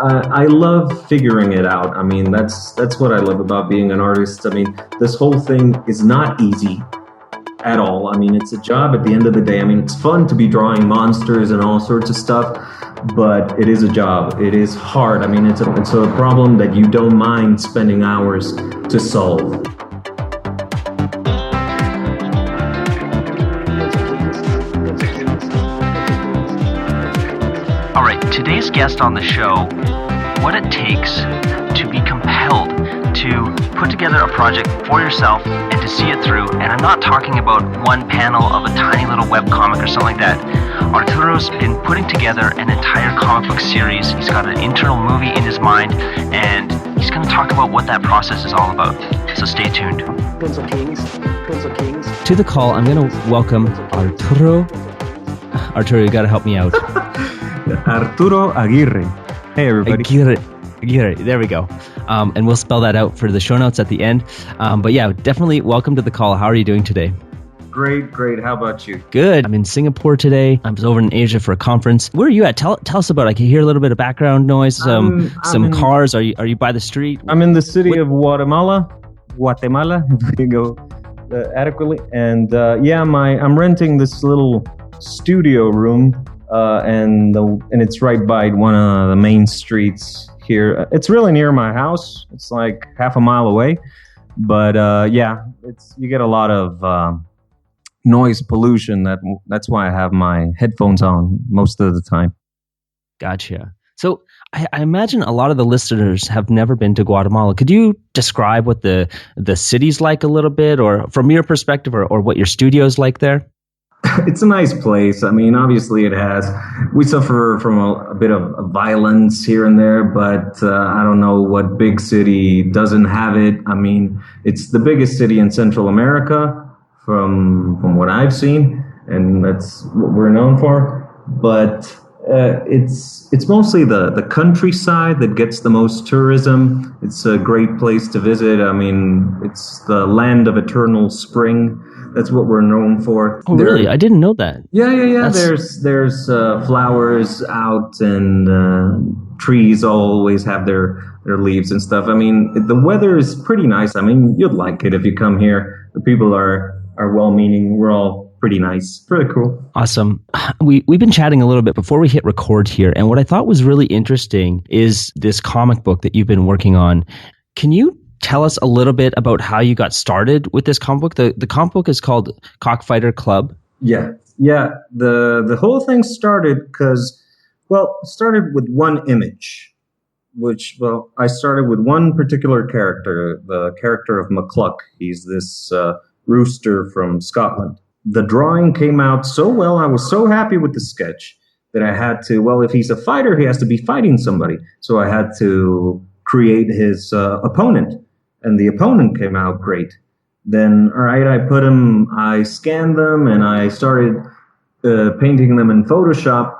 I love figuring it out. I mean, that's what I love about being an artist. I mean, this whole thing is not easy at all. I mean, it's a job at the end of the day. I mean, it's fun to be drawing monsters and all sorts of stuff, but it is a job. It is hard. I mean, it's a problem that you don't mind spending hours to solve. All right, today's guest on the show, what it takes to be compelled to put together a project for yourself and to see it through. And I'm not talking about one panel of a tiny little webcomic or something like that. Arturo's been putting together an entire comic book series. He's got an internal movie in his mind, and he's going to talk about what that process is all about. So stay tuned. To the call, I'm going to welcome Arturo. Arturo, you got to help me out. Arturo Aguirre. Hey, everybody. Aguirre. There we go. And we'll spell that out for the show notes at the end. But yeah, definitely welcome to the call. How are you doing today? Great. How about you? Good. I'm in Singapore today. I was over in Asia for a conference. Where are you at? Tell us about it. I can hear a little bit of background noise, some cars. Are you by the street? I'm in the city of Guatemala, if you go adequately. And I'm renting this little studio room. And it's right by one of the main streets here. It's really near my house. It's like half a mile away. But you get a lot of noise pollution. That's why I have my headphones on most of the time. Gotcha. So I imagine a lot of the listeners have never been to Guatemala. Could you describe what the city's like a little bit, or from your perspective, or what your studio's like there? It's a nice place. I mean, obviously we suffer from a bit of violence here and there, but I don't know what big city doesn't have it. I mean, it's the biggest city in Central America from what I've seen, and that's what we're known for. But it's mostly the countryside that gets the most tourism. It's a great place to visit. I mean, it's the land of eternal spring. That's what we're known for. Oh, really? I didn't know that. Yeah. There's flowers out, and trees always have their leaves and stuff. I mean, the weather is pretty nice. I mean, you'd like it if you come here. The people are well-meaning. We're all pretty nice. Pretty cool. Awesome. We've been chatting a little bit before we hit record here, and what I thought was really interesting is this comic book that you've been working on. Can you tell us a little bit about how you got started with this comic book? The comic book is called Cockfighter Club. Yeah. The whole thing started started with one image, I started with one particular character, the character of McCluck. He's this rooster from Scotland. The drawing came out so well. I was so happy with the sketch that I had to, if he's a fighter, he has to be fighting somebody. So I had to create his opponent. And the opponent came out great. Then, all right, I scanned them, and I started painting them in Photoshop.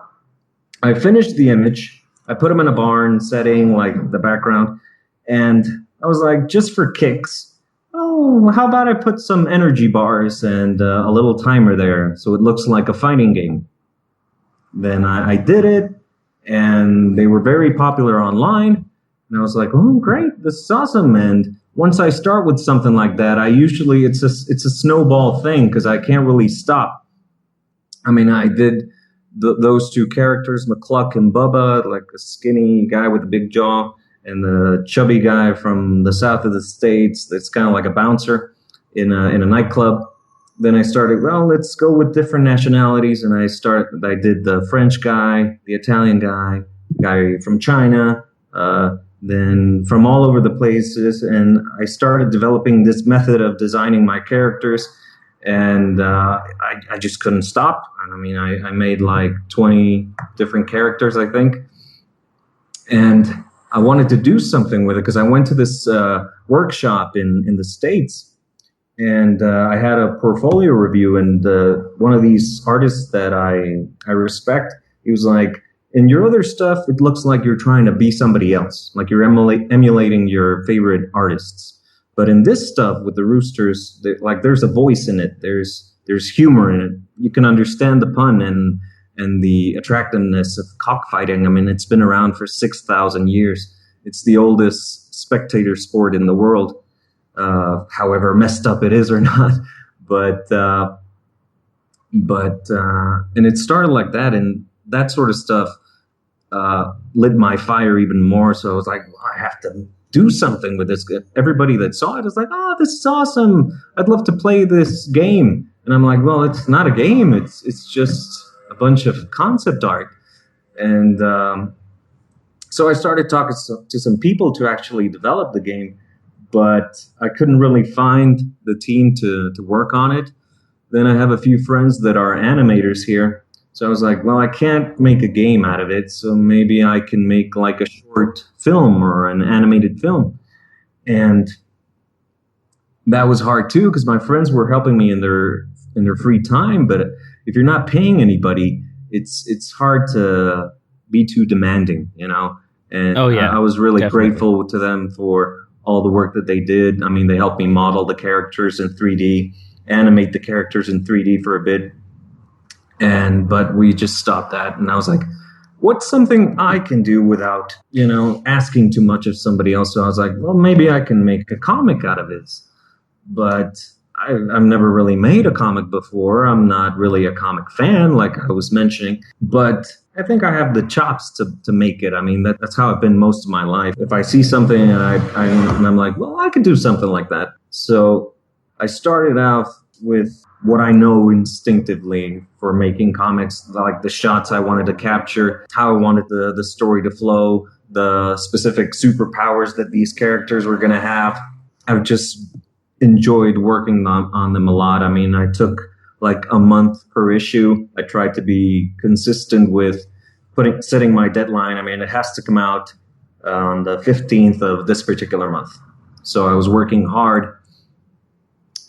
I finished the image. I put them in a barn setting, like the background. And I was like, just for kicks, how about I put some energy bars and a little timer there so it looks like a fighting game. Then I did it, and they were very popular online. And I was like, oh, great, this is awesome. And once I start with something like that, it's a snowball thing because I can't really stop. I mean, I did those two characters, McCluck and Bubba, like a skinny guy with a big jaw, and the chubby guy from the south of the States that's kind of like a bouncer in a nightclub. Then I started, let's go with different nationalities, and I did the French guy, the Italian guy from China, then from all over the places, and I started developing this method of designing my characters, and I just couldn't stop. I mean, I made like 20 different characters, I think, and I wanted to do something with it because I went to this workshop in the States, and I had a portfolio review, and one of these artists that I respect, he was like, in your other stuff, it looks like you're trying to be somebody else, like you're emulating your favorite artists. But in this stuff with the roosters, there's a voice in it. There's humor in it. You can understand the pun, and the attractiveness of cockfighting. I mean, it's been around for 6,000 years. It's the oldest spectator sport in the world, however messed up it is or not. But and it started like that, and that sort of stuff lit my fire even more. So I was like, well, I have to do something with this. Everybody that saw it was like, oh, this is awesome. I'd love to play this game. And I'm like, well, it's not a game. It's just a bunch of concept art. And so I started talking to some people to actually develop the game, but I couldn't really find the team to work on it. Then I have a few friends that are animators here. So I was like, well, I can't make a game out of it, so maybe I can make like a short film or an animated film. And that was hard too, because my friends were helping me in their free time. But if you're not paying anybody, it's hard to be too demanding, you know? And I was really grateful to them for all the work that they did. I mean, they helped me model the characters in 3D, animate the characters in 3D for a bit. But we just stopped that. And I was like, what's something I can do without, asking too much of somebody else? So I was like, well, maybe I can make a comic out of this. But I've never really made a comic before. I'm not really a comic fan, like I was mentioning. But I think I have the chops to make it. I mean, that's how I've been most of my life. If I see something and I'm like, well, I could do something like that. So I started out with what I know instinctively for making comics, like the shots I wanted to capture, how I wanted the story to flow, the specific superpowers that these characters were going to have. I've just enjoyed working on them a lot. I mean, I took like a month per issue. I tried to be consistent with setting my deadline. I mean, it has to come out on the 15th of this particular month. So I was working hard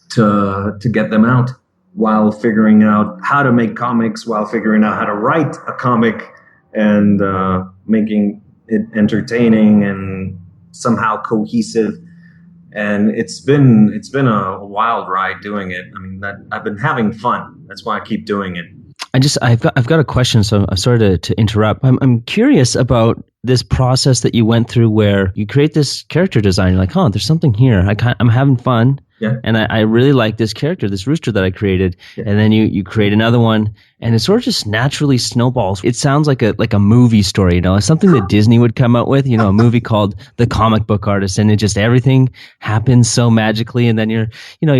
to get them out while figuring out how to make comics, while figuring out how to write a comic, and making it entertaining and somehow cohesive. And it's been a wild ride doing it. I mean, I've been having fun. That's why I keep doing it. I've got a question. So I'm sorry to interrupt. I'm curious about this process that you went through, where you create this character design. You're like, oh, there's something here. I'm having fun. Yeah. And I really like this character, this rooster that I created. Yeah. And then you create another one, and it sort of just naturally snowballs. It sounds like a movie story, something that Disney would come out with, a movie called The Comic Book Artist, and it just, everything happens so magically. And then you're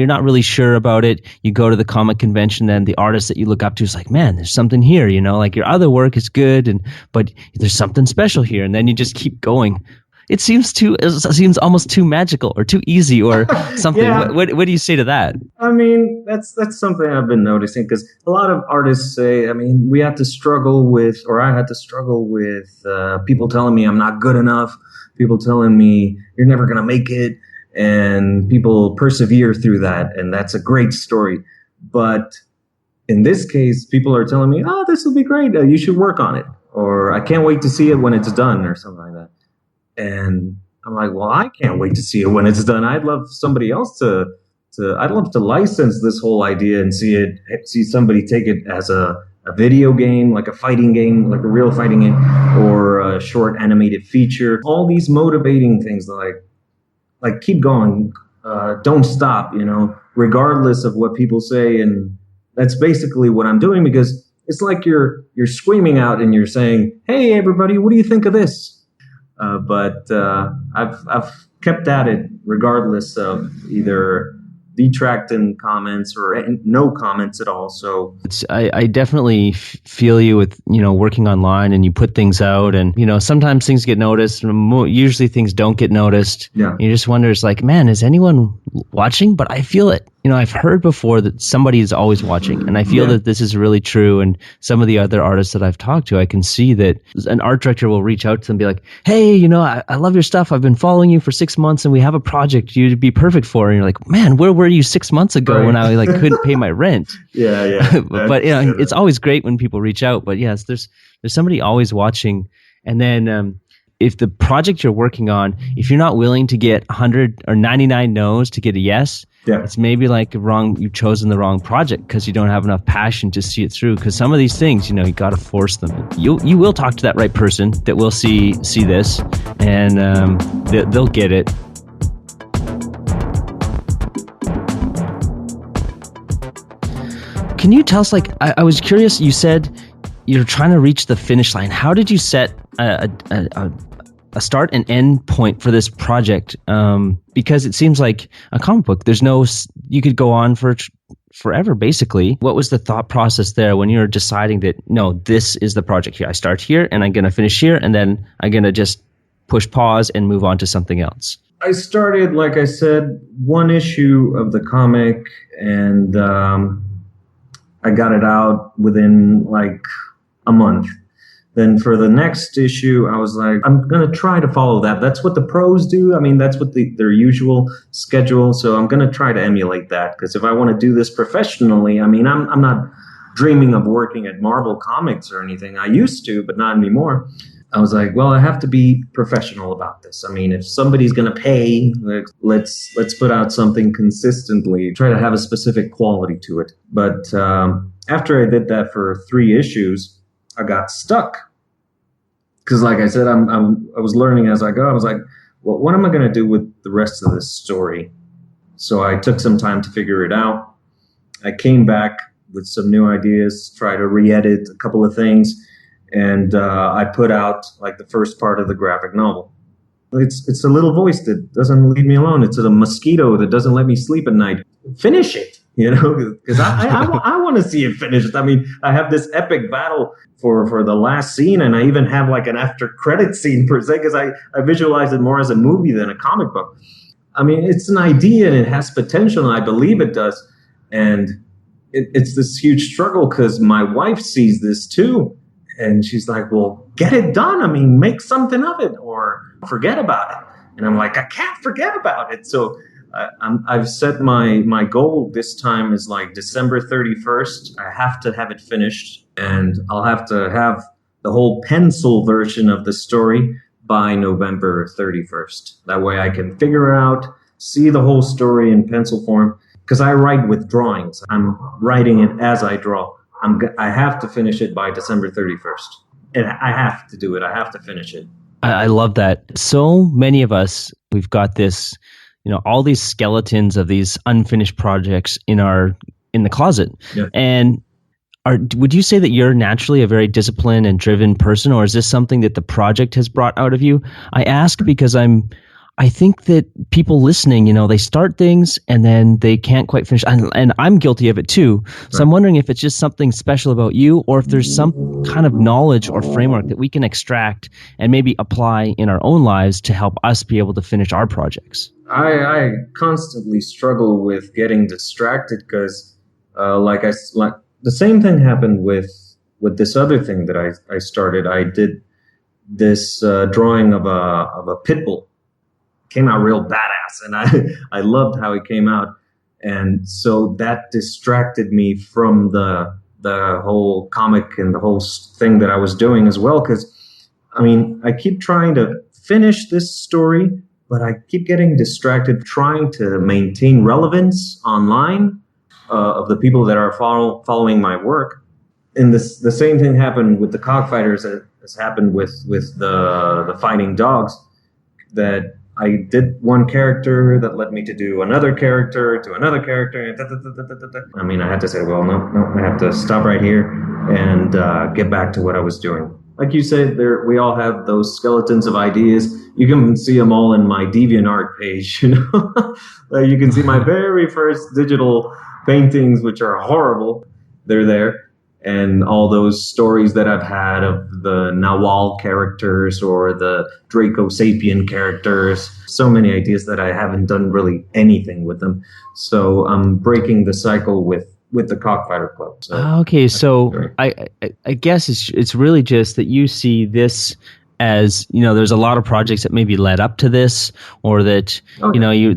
not really sure about it. You go to the comic convention, then the artist that you look up to is like, man, there's something here, like your other work is good, but there's something special here. And then you just keep going. It seems almost too magical or too easy or something. Yeah. What do you say to that? I mean, that's something I've been noticing, because a lot of artists say, I mean, I had to struggle with people telling me I'm not good enough, people telling me you're never going to make it, and people persevere through that, and that's a great story. But in this case, people are telling me, oh, this will be great, you should work on it, or I can't wait to see it when it's done, or something like that. And I'm like, well, I can't wait to see it when it's done. I'd love somebody else I'd love to license this whole idea and see somebody take it as a video game, like a fighting game, like a real fighting game, or a short animated feature. All these motivating things, like keep going, don't stop, regardless of what people say. And that's basically what I'm doing, because it's like you're screaming out and you're saying, hey, everybody, what do you think of this? But I've kept at it regardless of either detracting comments or no comments at all. So I definitely feel you with working online, and you put things out, and sometimes things get noticed. Usually things don't get noticed. Yeah. You just wonder, it's like, man, is anyone watching? But I feel it. I've heard before that somebody is always watching, and I feel that this is really true. And some of the other artists that I've talked to, I can see that an art director will reach out to them and be like, hey, I love your stuff. I've been following you for 6 months, and we have a project you'd be perfect for. And you're like, man, where were you 6 months ago when I couldn't pay my rent? Yeah. But it's always great when people reach out. But yes, there's somebody always watching. And then if the project you're working on, if you're not willing to get 100 or 99 no's to get a yes, it's maybe like you've chosen the wrong project because you don't have enough passion to see it through. Because some of these things, you got to force them. You will talk to that right person that will see this, and they'll get it. Can you tell us, I was curious, you said you're trying to reach the finish line. How did you set a start and end point for this project? Because it seems like a comic book. You could go on for forever, basically. What was the thought process there when you were deciding that, no, this is the project here. I start here and I'm going to finish here, and then I'm going to just push pause and move on to something else? I started, like I said, one issue of the comic, and I got it out within like a month. Then for the next issue, I was like, I'm going to try to follow that. That's what the pros do. I mean, that's what their usual schedule. So I'm going to try to emulate that, because if I want to do this professionally, I mean, I'm not dreaming of working at Marvel Comics or anything. I used to, but not anymore. I was like, well, I have to be professional about this. I mean, if somebody's going to pay, let's put out something consistently, try to have a specific quality to it. But after I did that for 3 issues, I got stuck. Because like I said, I was learning as I go. I was like, well, what am I going to do with the rest of this story? So I took some time to figure it out. I came back with some new ideas, try to re-edit a couple of things. And I put out like the first part of the graphic novel. It's a little voice that doesn't leave me alone. It's a mosquito that doesn't let me sleep at night. Finish it, because I want to see it finished. I mean, I have this epic battle for the last scene, and I even have like an after credit scene per se, because I visualize it more as a movie than a comic book. I mean, it's an idea and it has potential, and I believe it does. And it's this huge struggle because my wife sees this too. And she's like, well, get it done. I mean, make something of it or forget about it. And I'm like, I can't forget about it. So I've set my goal this time is like December 31st. I have to have it finished, and I'll have to have the whole pencil version of the story by November 31st. That way I can figure out, see the whole story in pencil form, because I write with drawings. I'm writing it as I draw. I have to finish it by December 31st. And I have to do it. I have to finish it. I love that. So many of us, we've got this, all these skeletons of these unfinished projects in the closet. Yeah. And would you say that you're naturally a very disciplined and driven person, or is this something that the project has brought out of you? I ask because I think that people listening, they start things and then they can't quite finish. And I'm guilty of it too. So right. I'm wondering if it's just something special about you, or if there's some kind of knowledge or framework that we can extract and maybe apply in our own lives to help us be able to finish our projects. I constantly struggle with getting distracted because, the same thing happened with this other thing that I started. I did this drawing of a pit bull. Came out real badass, and I loved how it came out, and so that distracted me from the whole comic and the whole thing that I was doing as well. Because I mean, I keep trying to finish this story, but I keep getting distracted trying to maintain relevance online of the people that are following my work. And the same thing happened with the Cockfighters as happened with the fighting dogs. That I did one character that led me to do another character to another character. I mean, I had to say, well, no, I have to stop right here and get back to what I was doing. Like you said, we all have those skeletons of ideas. You can see them all in my DeviantArt page. You can see my very first digital paintings, which are horrible. They're there. And all those stories that I've had of the Nawal characters or the Draco Sapien characters. So many ideas that I haven't done really anything with them. So I'm breaking the cycle with the Cockfighter Club. So okay, so I guess it's really just that you see this as, there's a lot of projects that maybe led up to this, or that,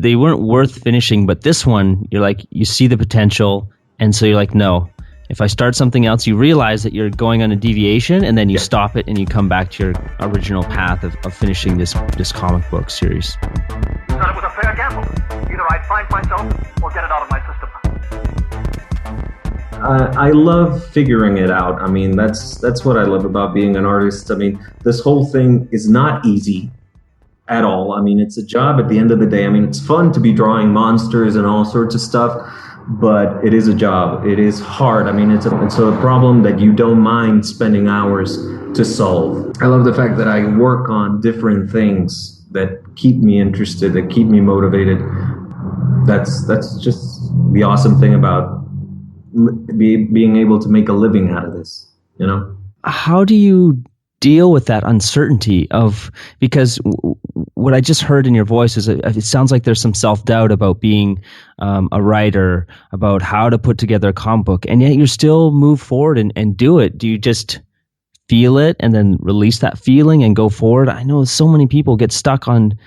they weren't worth finishing, but this one, you're like, you see the potential, and so you're like, no. If I start something else, you realize that you're going on a deviation, and then you stop it and you come back to your original path of finishing this comic book series. Thought it was a fair gamble. Either I'd find myself or get it out of my system. I love figuring it out. I mean, that's what I love about being an artist. I mean, this whole thing is not easy at all. I mean, it's a job at the end of the day. I mean, it's fun to be drawing monsters and all sorts of stuff, but it is a job. It is hard. I mean, it's a problem that you don't mind spending hours to solve. I love the fact that I work on different things that keep me interested, that keep me motivated. That's just the awesome thing about being able to make a living out of this, you know? How do you deal with that uncertainty because what I just heard in your voice is it sounds like there's some self-doubt about being a writer, about how to put together a comic book, and yet you still move forward and do it. Do you just feel it and then release that feeling and go forward? I know so many people get stuck on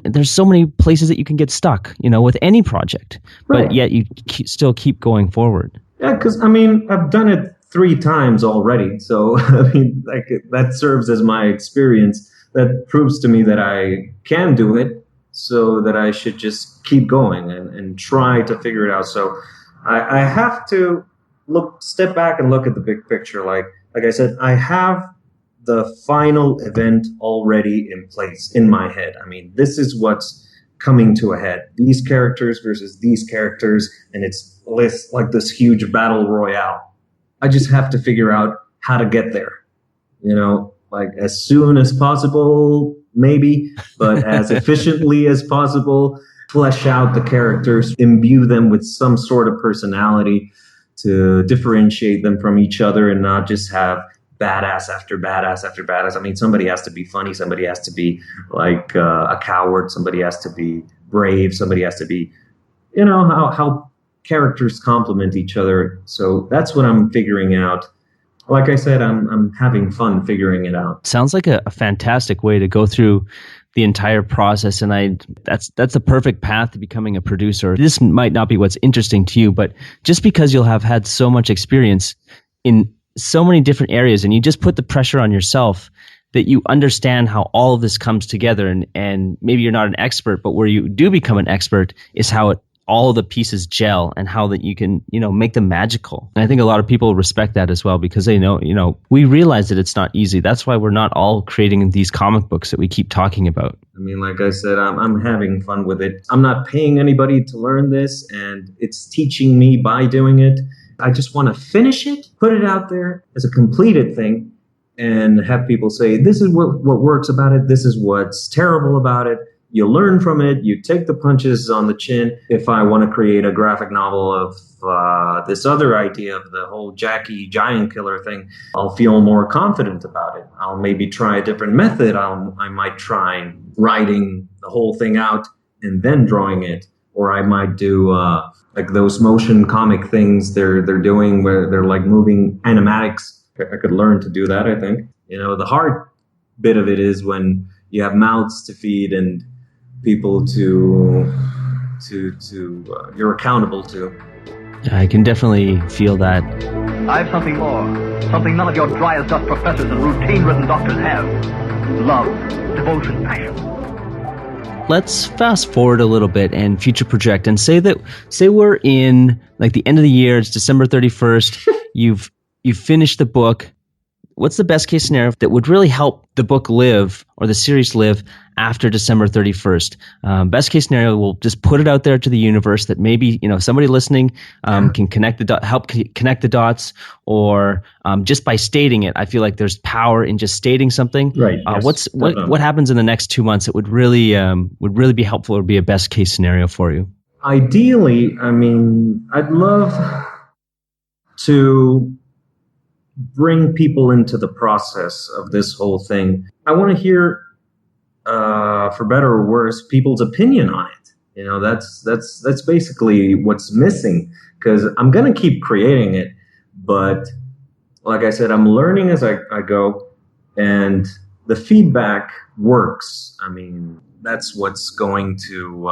there's so many places that you can get stuck, with any project, right. But yet you still keep going forward. Yeah, because I mean, I've done it 3 times already, so I mean, like that serves as my experience. That proves to me that I can do it, so that I should just keep going and try to figure it out. So I have to step back and look at the big picture. Like I said, I have the final event already in place in my head. I mean, this is what's coming to a head. These characters versus these characters, and it's like this huge battle royale. I just have to figure out how to get there, like as soon as possible, maybe, but as efficiently as possible, flesh out the characters, imbue them with some sort of personality to differentiate them from each other and not just have badass after badass after badass. I mean, somebody has to be funny. Somebody has to be like a coward. Somebody has to be brave. Somebody has to be, how characters complement each other. So that's what I'm figuring out. Like I said, I'm having fun figuring it out. Sounds like a fantastic way to go through the entire process, and that's the perfect path to becoming a producer. This might not be what's interesting to you, but just because you'll have had so much experience in so many different areas, and you just put the pressure on yourself that you understand how all of this comes together, and maybe you're not an expert, but where you do become an expert is how all of the pieces gel and how that you can, make them magical. And I think a lot of people respect that as well, because they know, we realize that it's not easy. That's why we're not all creating these comic books that we keep talking about. I mean, like I said, I'm having fun with it. I'm not paying anybody to learn this, and it's teaching me by doing it. I just want to finish it, put it out there as a completed thing, and have people say, this is what works about it, this is what's terrible about it. You learn from it, you take the punches on the chin. If I want to create a graphic novel of this other idea of the whole Jackie giant killer thing, I'll feel more confident about it. I'll maybe try a different method. I might try writing the whole thing out and then drawing it. Or I might do like those motion comic things they're doing where they're like moving animatics. I could learn to do that, I think. The hard bit of it is when you have mouths to feed and people to you're accountable to. I can definitely feel that. I have something more. Something none of your dry as dust professors and routine-ridden doctors have. Love, devotion, passion. Let's fast forward a little bit and future project and say we're in like the end of the year. It's December 31st. You've finished the book. What's the best case scenario that would really help the book live or the series live after December 31st? Best case scenario, we'll just put it out there to the universe that maybe, somebody listening can help connect the dots, or just by stating it. I feel like there's power in just stating something. Right. Yes, what happens in the next 2 months that would really be helpful or be a best case scenario for you? Ideally, I mean, I'd love to bring people into the process of this whole thing. I want to hear, for better or worse, people's opinion on it. That's basically what's missing, because I'm going to keep creating it. But like I said, I'm learning as I go, and the feedback works. I mean, that's what's going to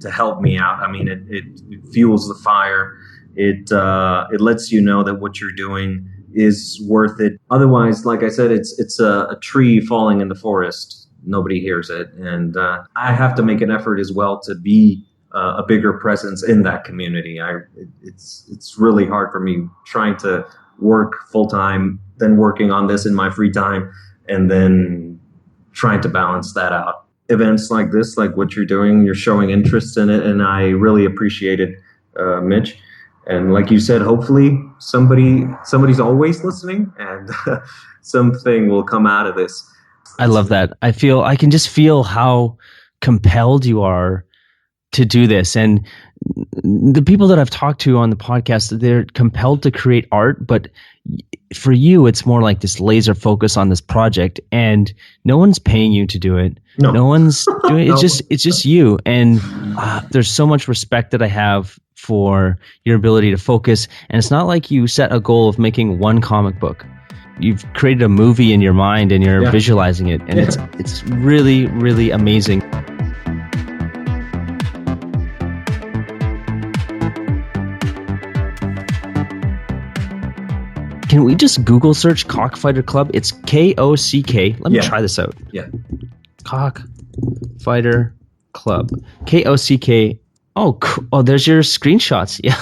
help me out. I mean, it fuels the fire. It lets you know that what you're doing is worth it. Otherwise, like I said, it's a tree falling in the forest. Nobody hears it, and I have to make an effort as well to be a bigger presence in that community. It's really hard for me trying to work full time, then working on this in my free time, and then trying to balance that out. Events like this, like what you're doing, you're showing interest in it, and I really appreciate it, Mitch. And like you said, hopefully somebody's always listening, and something will come out of this. I love that. I can just feel how compelled you are to do this. And the people that I've talked to on the podcast, they're compelled to create art, but for you, it's more like this laser focus on this project, and no one's paying you to do it. No one's doing it. No. It's just you. And there's so much respect that I have for your ability to focus. And it's not like you set a goal of making one comic book. You've created a movie in your mind, and you're visualizing it, and it's really, really amazing. Can we just Google search Cockfighter Club? It's Kock. Let me try this out. Yeah. Cockfighter Club. Kock. Oh, cool. Oh, there's your screenshots. Yeah.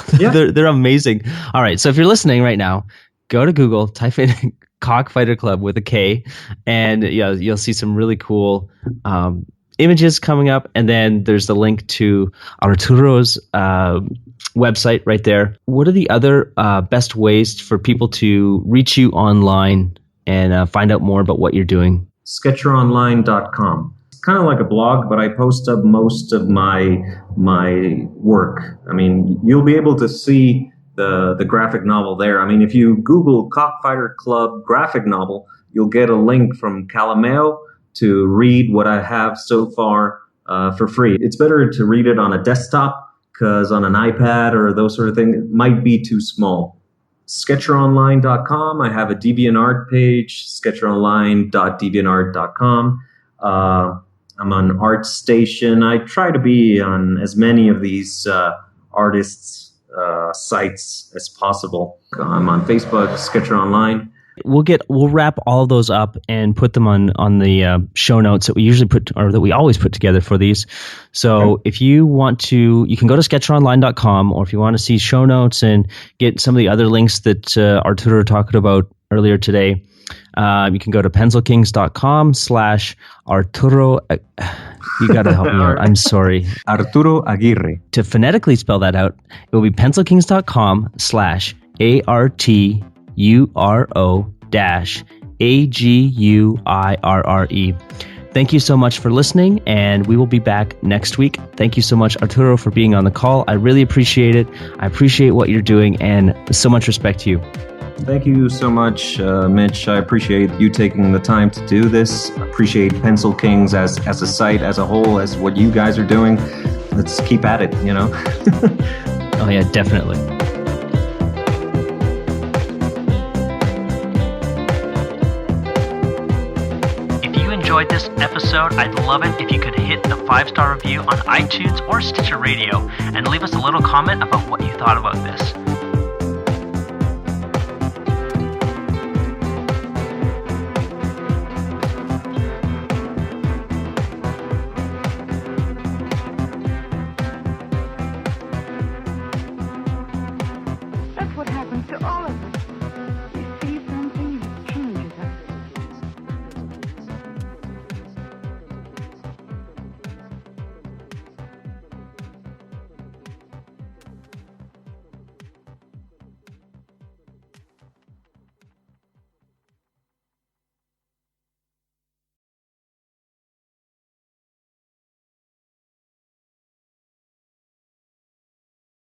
They're amazing. All right. So if you're listening right now, go to Google, type in Cockfighter Club with a K, and you'll see some really cool images coming up. And then there's the link to Arturo's website right there. What are the other best ways for people to reach you online and find out more about what you're doing? Sketcheronline.com. It's kind of like a blog, but I post up most of my work. I mean, you'll be able to see the graphic novel there. I mean, if you Google Cockfighter Club graphic novel, you'll get a link from Calameo to read what I have so far for free. It's better to read it on a desktop, because on an iPad or those sort of things, it might be too small. Sketcheronline.com. I have a DeviantArt page, sketcheronline.deviantart.com. I'm on ArtStation. I try to be on as many of these artists' sites as possible. I'm on Facebook, Sketcher Online. We'll wrap all of those up and put them on the show notes that we usually put, or that we always put together for these. So if you want to, you can go to sketcheronline.com, or if you want to see show notes and get some of the other links that Arturo talked about earlier today, you can go to pencilkings.com/Arturo. You got to help me out. I'm sorry. Arturo Aguirre. To phonetically spell that out, it will be pencilkings.com/ARTURO-AGUIRRE. Thank you so much for listening, and we will be back next week. Thank you so much, Arturo, for being on the call. I really appreciate it. I appreciate what you're doing, and so much respect to you. Thank you so much, Mitch. I appreciate you taking the time to do this. I appreciate Pencil Kings as a site, as a whole, as what you guys are doing. Let's keep at it, you know? Oh, yeah, definitely. If you enjoyed this episode, I'd love it if you could hit the 5-star review on iTunes or Stitcher Radio and leave us a little comment about what you thought about this.